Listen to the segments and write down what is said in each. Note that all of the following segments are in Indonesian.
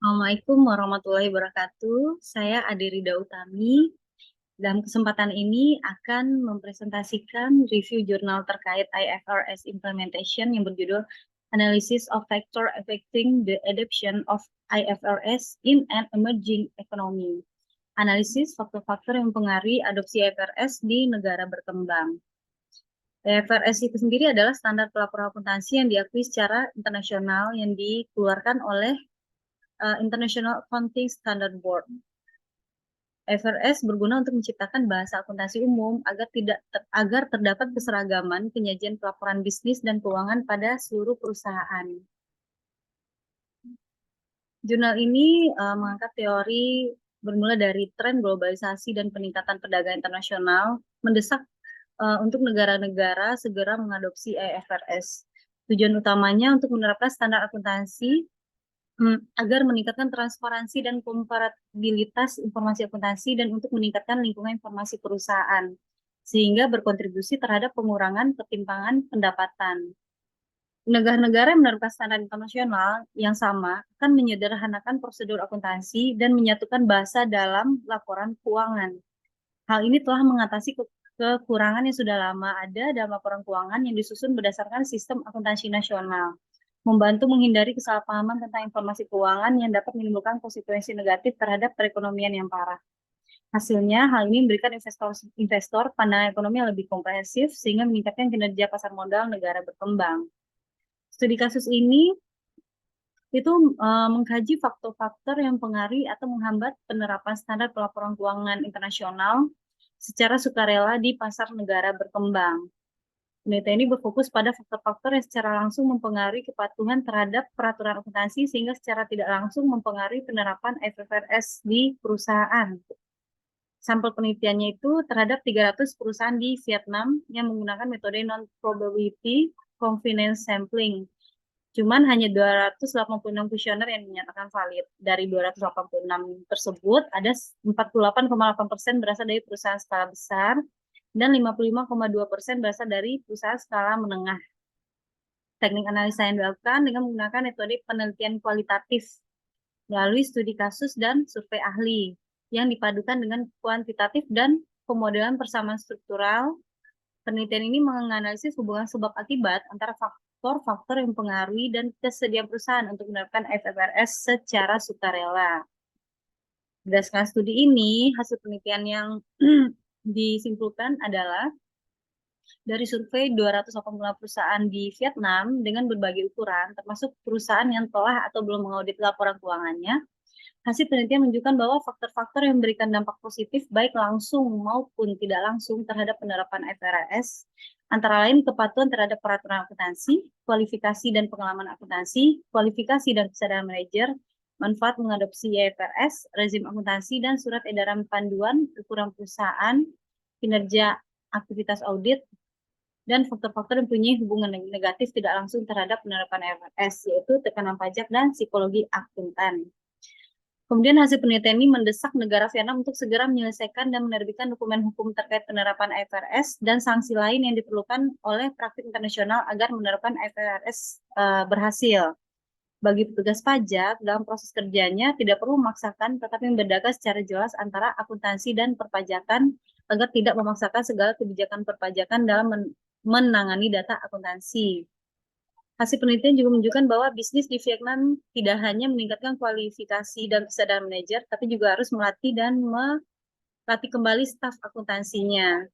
Assalamualaikum warahmatullahi wabarakatuh. Saya Ade Rida Utami. Dalam kesempatan ini akan mempresentasikan review jurnal terkait IFRS Implementation yang berjudul Analysis of Factor Affecting the Adoption of IFRS in an Emerging Economy. Analisis faktor-faktor yang mempengaruhi adopsi IFRS di negara berkembang. IFRS itu sendiri adalah standar pelaporan akuntansi yang diakui secara internasional yang dikeluarkan oleh International Accounting Standard Board. IFRS berguna untuk menciptakan bahasa akuntansi umum agar terdapat keseragaman penyajian pelaporan bisnis dan keuangan pada seluruh perusahaan. Jurnal ini mengangkat teori bermula dari tren globalisasi dan peningkatan perdagangan internasional mendesak untuk negara-negara segera mengadopsi IFRS. Tujuan utamanya untuk menerapkan standar akuntansi agar meningkatkan transparansi dan komparabilitas informasi akuntansi dan untuk meningkatkan lingkungan informasi perusahaan, sehingga berkontribusi terhadap pengurangan ketimpangan pendapatan. Negara-negara yang menerapkan standar internasional yang sama akan menyederhanakan prosedur akuntansi dan menyatukan bahasa dalam laporan keuangan. Hal ini telah mengatasi kekurangan yang sudah lama ada dalam laporan keuangan yang disusun berdasarkan sistem akuntansi nasional, membantu menghindari kesalahpahaman tentang informasi keuangan yang dapat menimbulkan konsekuensi negatif terhadap perekonomian yang parah. Hasilnya, hal ini memberikan investor pandangan ekonomi yang lebih komprehensif sehingga meningkatkan kinerja pasar modal negara berkembang. Studi kasus ini itu mengkaji faktor-faktor yang mempengaruhi atau menghambat penerapan standar pelaporan keuangan internasional secara sukarela di pasar negara berkembang. Penelitian ini berfokus pada faktor-faktor yang secara langsung mempengaruhi kepatuhan terhadap peraturan akuntansi sehingga secara tidak langsung mempengaruhi penerapan IFRS di perusahaan. Sampel penelitiannya itu terhadap 300 perusahaan di Vietnam yang menggunakan metode non-probability confidence sampling. Cuman hanya 286 kuesioner yang dinyatakan valid. Dari 286 tersebut, ada 48,8% berasal dari perusahaan skala besar dan 55,2% berasal dari perusahaan skala menengah. Teknik analisa yang dilakukan dengan menggunakan metode penelitian kualitatif melalui studi kasus dan survei ahli yang dipadukan dengan kuantitatif dan pemodelan persamaan struktural. Penelitian ini menganalisis hubungan sebab akibat antara faktor-faktor yang mempengaruhi dan kesediaan perusahaan untuk menerapkan IFRS secara sukarela. Berdasarkan studi ini, hasil penelitian yang disimpulkan adalah dari survei 280 perusahaan di Vietnam dengan berbagai ukuran, termasuk perusahaan yang telah atau belum mengaudit laporan keuangannya, hasil penelitian menunjukkan bahwa faktor-faktor yang memberikan dampak positif baik langsung maupun tidak langsung terhadap penerapan IFRS, antara lain kepatuhan terhadap peraturan akuntansi, kualifikasi dan pengalaman akuntansi, kualifikasi dan kesadaran manajer, manfaat mengadopsi IFRS, rezim akuntansi, dan surat edaran panduan ukuran perusahaan, kinerja aktivitas audit, dan faktor-faktor yang punya hubungan negatif tidak langsung terhadap penerapan IFRS, yaitu tekanan pajak dan psikologi akuntan. Kemudian hasil penelitian ini mendesak negara Vietnam untuk segera menyelesaikan dan menerbitkan dokumen hukum terkait penerapan IFRS dan sanksi lain yang diperlukan oleh praktik internasional agar menerapkan IFRS berhasil. Bagi petugas pajak, dalam proses kerjanya tidak perlu memaksakan tetapi membedakan secara jelas antara akuntansi dan perpajakan agar tidak memaksakan segala kebijakan perpajakan dalam menangani data akuntansi. Hasil penelitian juga menunjukkan bahwa bisnis di Vietnam tidak hanya meningkatkan kualifikasi dan kesadaran manajer, tapi juga harus melatih dan melatih kembali staf akuntansinya.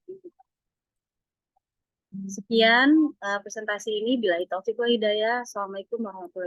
Sekian presentasi ini. Bila taufik wal hidayah. Assalamualaikum warahmatullahi wabarakatuh.